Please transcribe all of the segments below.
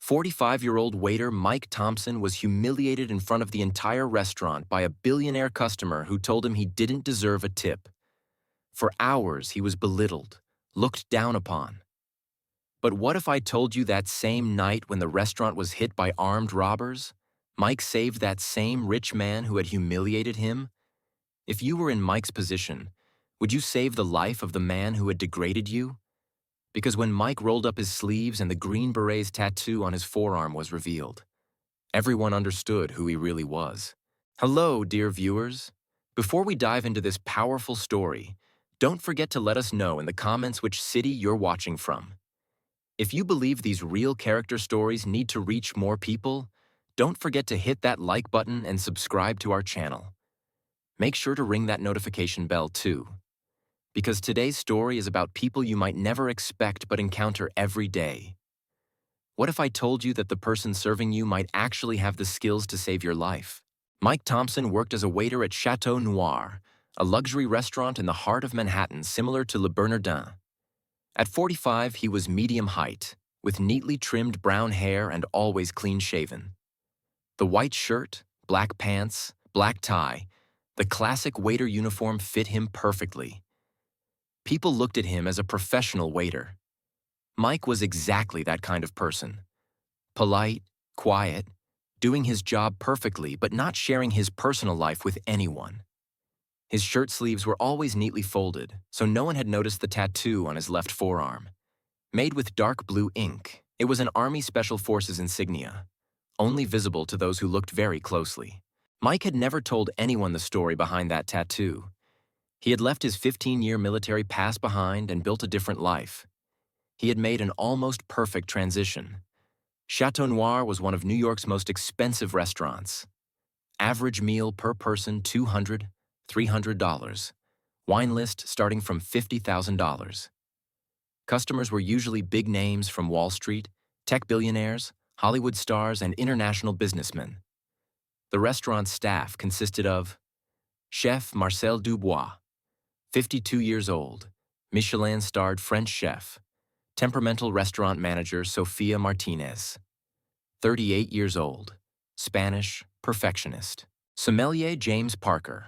45-year-old waiter Mike Thompson was humiliated in front of the entire restaurant by a billionaire customer who told him he didn't deserve a tip. For hours, he was belittled, looked down upon. But what if I told you that same night when the restaurant was hit by armed robbers, Mike saved that same rich man who had humiliated him? If you were in Mike's position, would you save the life of the man who had degraded you? Because when Mike rolled up his sleeves and the Green Berets tattoo on his forearm was revealed, everyone understood who he really was. Hello, dear viewers. Before we dive into this powerful story, don't forget to let us know in the comments which city you're watching from. If you believe these real character stories need to reach more people, don't forget to hit that like button and subscribe to our channel. Make sure to ring that notification bell too, because today's story is about people you might never expect but encounter every day. What if I told you that the person serving you might actually have the skills to save your life? Mike Thompson worked as a waiter at Château Noir, a luxury restaurant in the heart of Manhattan similar to Liberate. At 45, he was medium height, with neatly trimmed brown hair and always clean-shaven. The white shirt, black pants, black tie, the classic waiter uniform fit him perfectly. People looked at him as a professional waiter. Mike was exactly that kind of person. Polite, quiet, doing his job perfectly but not sharing his personal life with anyone. His shirt sleeves were always neatly folded, so no one had noticed the tattoo on his left forearm. Made with dark blue ink, it was an Army Special Forces insignia, only visible to those who looked very closely. Mike had never told anyone the story behind that tattoo. He had left his 15-year military past behind and built a different life. He had made an almost perfect transition. Château Noir was one of New York's most expensive restaurants. Average meal per person $200, $300. Wine list starting from $50,000. Customers were usually big names from Wall Street, tech billionaires, Hollywood stars, and international businessmen. The restaurant's staff consisted of Chef Marcel Dubois, 52 years old, Michelin-starred French chef; temperamental restaurant manager Sofia Martinez, 38 years old, Spanish, perfectionist; sommelier James Parker,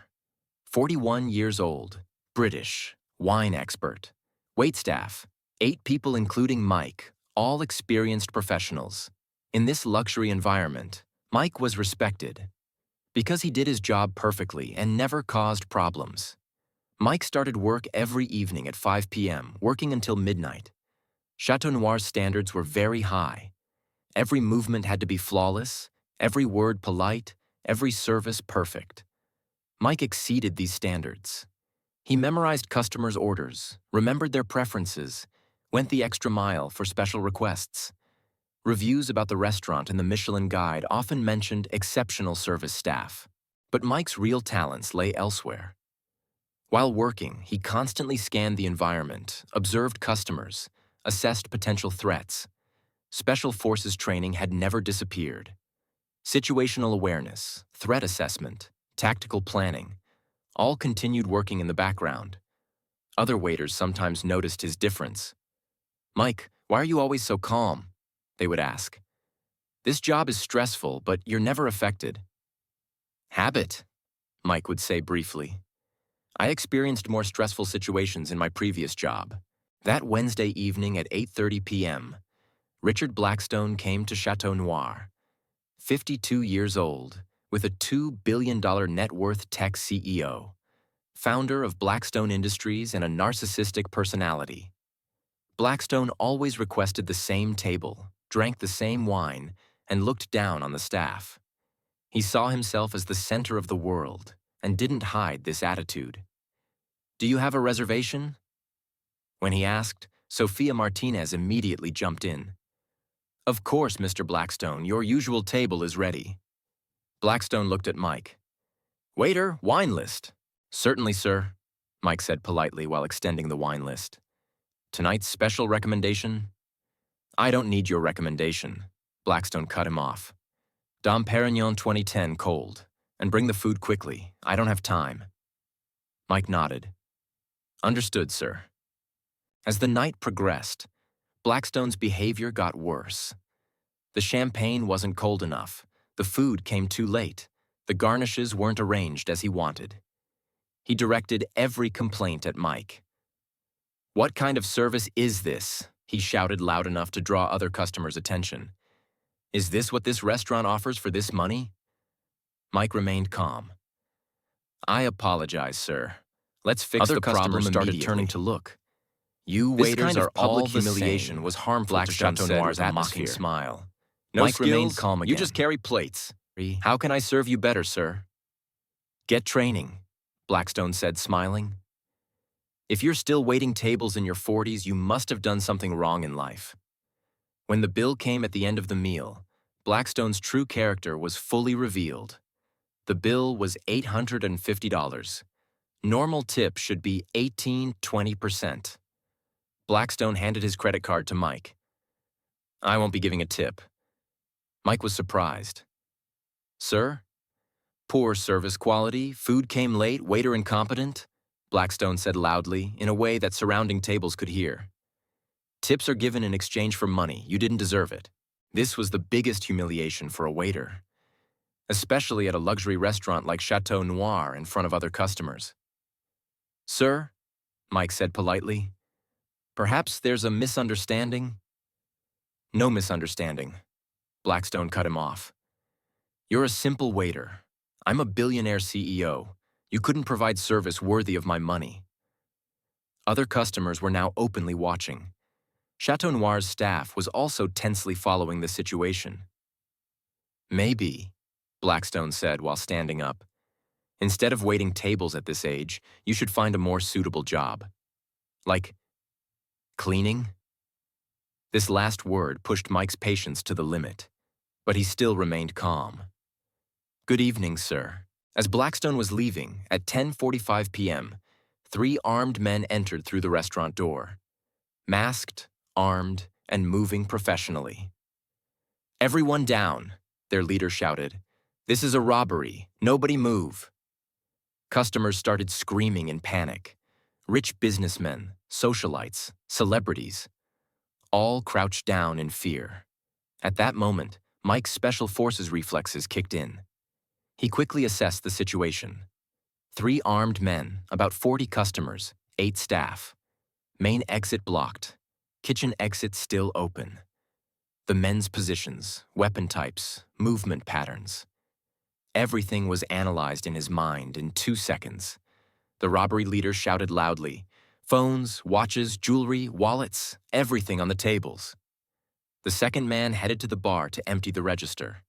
41 years old, British, wine expert; waitstaff, 8 people including Mike, all experienced professionals. In this luxury environment, Mike was respected because he did his job perfectly and never caused problems. Mike started work every evening at 5 p.m., working until midnight. Château Noir's standards were very high. Every movement had to be flawless, every word polite, every service perfect. Mike exceeded these standards. He memorized customers' orders, remembered their preferences, went the extra mile for special requests. Reviews about the restaurant in the Michelin Guide often mentioned exceptional service staff. But Mike's real talents lay elsewhere. While working, he constantly scanned the environment, observed customers, assessed potential threats. Special forces training had never disappeared. Situational awareness, threat assessment, tactical planning, all continued working in the background. Other waiters sometimes noticed his difference. "Mike, why are you always so calm?" they would ask. "This job is stressful, but you're never affected." "Habit," Mike would say briefly. "I experienced more stressful situations in my previous job." That Wednesday evening at 8:30 p.m., Richard Blackstone came to Château Noir, 52 years old, with a $2 billion net worth tech CEO, founder of Blackstone Industries and a narcissistic personality. Blackstone always requested the same table, drank the same wine, and looked down on the staff. He saw himself as the center of the world and didn't hide this attitude. "Do you have a reservation?" When he asked, Sofia Martinez immediately jumped in. "Of course, Mr. Blackstone, your usual table is ready." Blackstone looked at Mike. "Waiter, wine list." "Certainly, sir," Mike said politely while extending the wine list. "Tonight's special recommendation?" "I don't need your recommendation," Blackstone cut him off. "Dom Perignon 2010 cold, and bring the food quickly. I don't have time." Mike nodded. "Understood, sir." As the night progressed, Blackstone's behavior got worse. The champagne wasn't cold enough. The food came too late. The garnishes weren't arranged as he wanted. He directed every complaint at Mike. "What kind of service is this?" he shouted loud enough to draw other customers' attention. "Is this what this restaurant offers for this money?" Mike remained calm. "I apologize, sir. Let's fix the problem immediately." Other customers started turning to look. "You waiters are all the same." Humiliation was harmful to Château Noir's atmosphere. Smile. Mike remained calm again. "You just carry plates. How can I serve you better, sir?" "Get training," Blackstone said, smiling. "If you're still waiting tables in your 40s, you must have done something wrong in life." When the bill came at the end of the meal, Blackstone's true character was fully revealed. The bill was $850. Normal tip should be 18–20%. Blackstone handed his credit card to Mike. "I won't be giving a tip." Mike was surprised. "Sir? Poor service quality, food came late, waiter incompetent," Blackstone said loudly, in a way that surrounding tables could hear. "Tips are given in exchange for money. You didn't deserve it." This was the biggest humiliation for a waiter, especially at a luxury restaurant like Château Noir in front of other customers. "Sir," Mike said politely, "perhaps there's a misunderstanding?" "No misunderstanding," Blackstone cut him off. "You're a simple waiter. I'm a billionaire CEO. You couldn't provide service worthy of my money." Other customers were now openly watching. Château Noir's staff was also tensely following the situation. "Maybe," Blackstone said while standing up, "instead of waiting tables at this age, you should find a more suitable job. Like cleaning?" This last word pushed Mike's patience to the limit, but he still remained calm. "Good evening, sir." As Blackstone was leaving, at 10:45 p.m., 3 armed men entered through the restaurant door. Masked, armed, and moving professionally. "Everyone down," their leader shouted. "This is a robbery. Nobody move." Customers started screaming in panic. Rich businessmen, socialites, celebrities, all crouched down in fear. At that moment, Mike's special forces reflexes kicked in. He quickly assessed the situation. 3 armed men, about 40 customers, 8 staff. Main exit blocked. Kitchen exit still open. The men's positions, weapon types, movement patterns. Everything was analyzed in his mind in 2 seconds. The robbery leader shouted loudly, "Phones, watches, jewelry, wallets, everything on the tables." The second man headed to the bar to empty the register.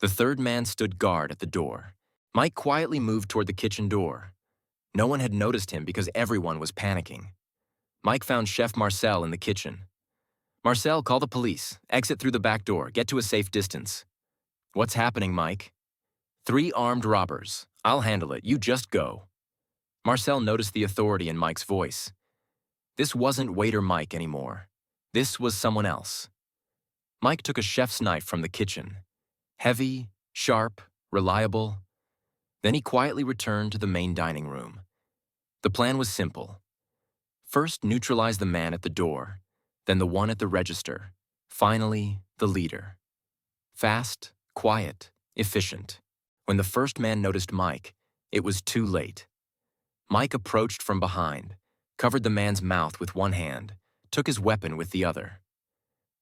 The third man stood guard at the door. Mike quietly moved toward the kitchen door. No one had noticed him because everyone was panicking. Mike found Chef Marcel in the kitchen. "Marcel, call the police. Exit through the back door. Get to a safe distance." "What's happening, Mike?" 3 armed robbers. I'll handle it. You just go." Marcel noticed the authority in Mike's voice. This wasn't waiter Mike anymore. This was someone else. Mike took a chef's knife from the kitchen. Heavy, sharp, reliable. Then he quietly returned to the main dining room. The plan was simple. First, neutralize the man at the door, then the one at the register, finally, the leader. Fast, quiet, efficient. When the first man noticed Mike, it was too late. Mike approached from behind, covered the man's mouth with one hand, took his weapon with the other.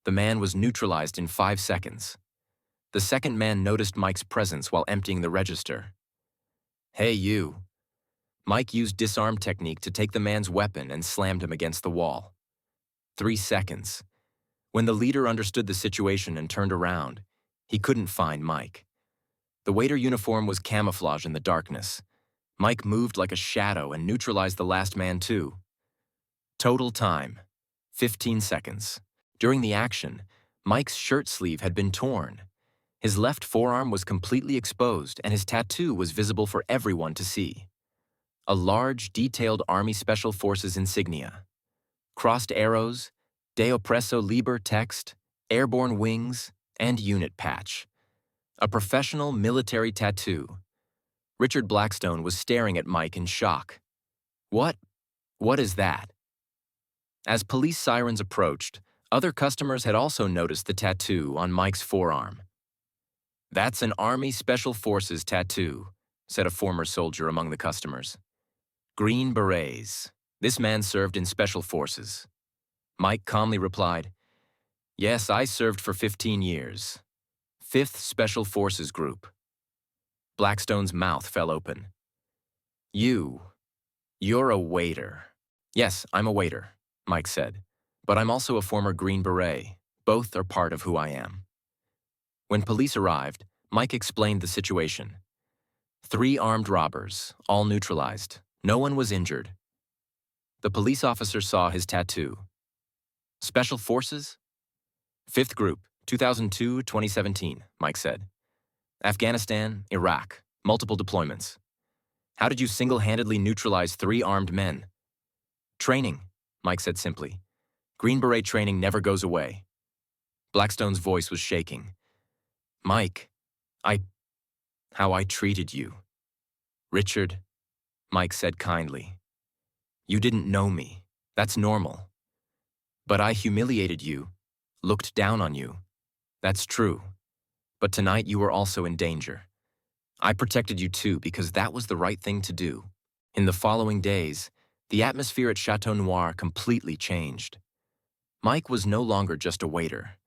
The man was neutralized in 5 seconds. The second man noticed Mike's presence while emptying the register. "Hey, you." Mike used disarm technique to take the man's weapon and slammed him against the wall. 3 seconds. When the leader understood the situation and turned around, he couldn't find Mike. The waiter uniform was camouflage in the darkness. Mike moved like a shadow and neutralized the last man too. Total time, 15 seconds. During the action, Mike's shirt sleeve had been torn. His left forearm was completely exposed and his tattoo was visible for everyone to see. A large, detailed Army Special Forces insignia. Crossed arrows, De Oppresso Liber text, airborne wings, and unit patch. A professional military tattoo. Richard Blackstone was staring at Mike in shock. What is that?" As police sirens approached, Other customers had also noticed the tattoo on Mike's forearm. "That's an Army Special Forces tattoo," said a former soldier among the customers. "Green Berets. This man served in Special Forces." Mike calmly replied, "Yes, I served for 15 years. 5th Special Forces Group." Blackstone's mouth fell open. You're a waiter." "Yes, I'm a waiter," Mike said. "But I'm also a former Green Beret. Both are part of who I am." When police arrived, Mike explained the situation. 3 armed robbers, all neutralized. No one was injured. The police officer saw his tattoo. "Special Forces?" "5th Group, 2002-2017, Mike said. "Afghanistan, Iraq, multiple deployments." "How did you single-handedly neutralize 3 armed men?" "Training," Mike said simply. "Green Beret training never goes away." Blackstone's voice was shaking. "Mike, how I treated you." "Richard," Mike said kindly. "You didn't know me. That's normal. But I humiliated you, looked down on you. That's true. But tonight you were also in danger. I protected you too because that was the right thing to do." In the following days, the atmosphere at Château Noir completely changed. Mike was no longer just a waiter.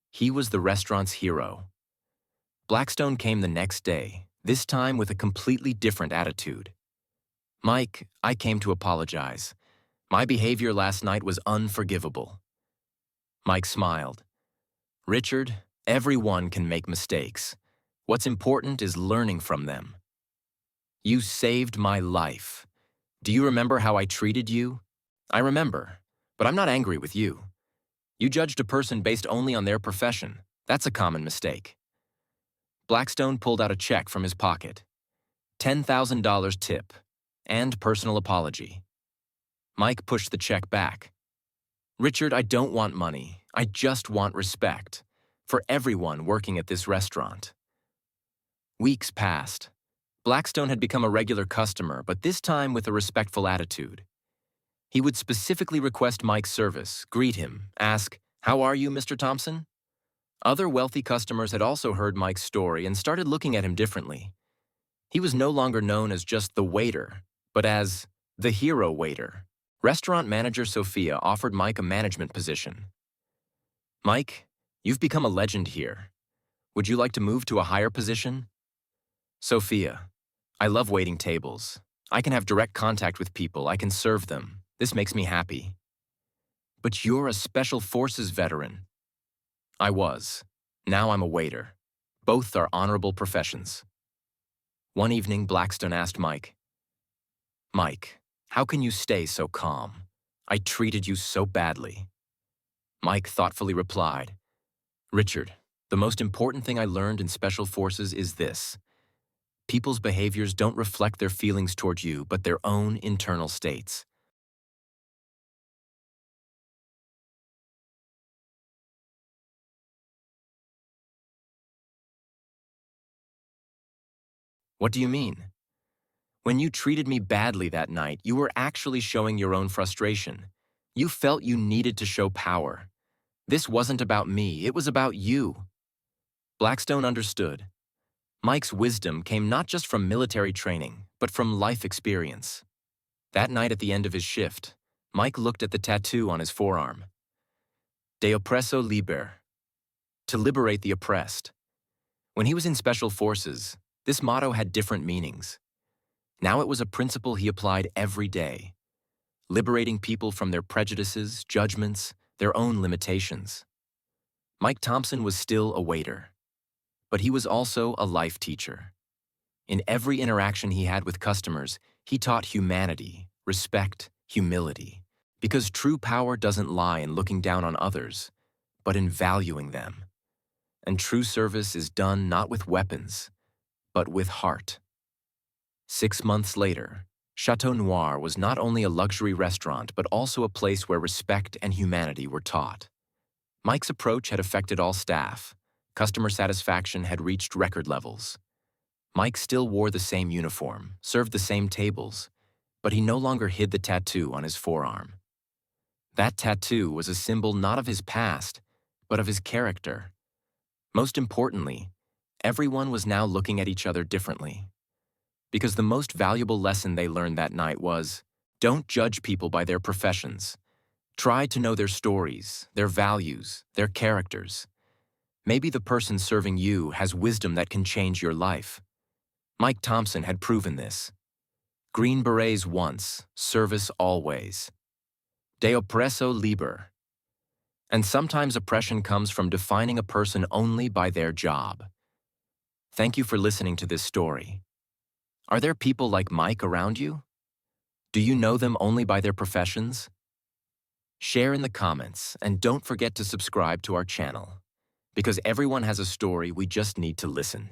He was the restaurant's hero. Blackstone came the next day, this time with a completely different attitude. "Mike, I came to apologize. My behavior last night was unforgivable." Mike smiled. "Richard, everyone can make mistakes. What's important is learning from them. You saved my life. Do you remember how I treated you?" "I remember, but I'm not angry with you. You judged a person based only on their profession. That's a common mistake." Blackstone pulled out a check from his pocket. $10,000 tip and personal apology. Mike pushed the check back. "Richard, I don't want money. I just want respect. For everyone working at this restaurant." Weeks passed. Blackstone had become a regular customer, but this time with a respectful attitude. He would specifically request Mike's service, greet him, ask, "How are you, Mr. Thompson?" Other wealthy customers had also heard Mike's story and started looking at him differently. He was no longer known as just the waiter, but as the hero waiter. Restaurant manager Sophia offered Mike a management position. "Mike, you've become a legend here. Would you like to move to a higher position?" "Sophia, I love waiting tables. I can have direct contact with people. I can serve them. This makes me happy." "But you're a Special Forces veteran." "I was. Now I'm a waiter. Both are honorable professions." One evening, Blackstone asked Mike, "Mike, how can you stay so calm? I treated you so badly." Mike thoughtfully replied, "Richard, the most important thing I learned in Special Forces is this. People's behaviors don't reflect their feelings toward you, but their own internal states." "What do you mean?" "When you treated me badly that night, you were actually showing your own frustration. You felt you needed to show power. This wasn't about me, it was about you." Blackstone understood. Mike's wisdom came not just from military training, but from life experience. That night at the end of his shift, Mike looked at the tattoo on his forearm. De Oppresso Liber, to liberate the oppressed. When he was in Special Forces, this motto had different meanings. Now it was a principle he applied every day, liberating people from their prejudices, judgments, their own limitations. Mike Thompson was still a waiter, but he was also a life teacher. In every interaction he had with customers, he taught humanity, respect, humility, because true power doesn't lie in looking down on others, but in valuing them. And true service is done not with weapons, but with heart. 6 months later, Château Noir was not only a luxury restaurant, but also a place where respect and humanity were taught. Mike's approach had affected all staff. Customer satisfaction had reached record levels. Mike still wore the same uniform, served the same tables, but he no longer hid the tattoo on his forearm. That tattoo was a symbol not of his past, but of his character. Most importantly, everyone was now looking at each other differently. Because the most valuable lesson they learned that night was, don't judge people by their professions. Try to know their stories, their values, their characters. Maybe the person serving you has wisdom that can change your life. Mike Thompson had proven this. Green Berets once, service always. De Oppresso Liber. And sometimes oppression comes from defining a person only by their job. Thank you for listening to this story. Are there people like Mike around you? Do you know them only by their professions? Share in the comments and don't forget to subscribe to our channel. Because everyone has a story, we just need to listen.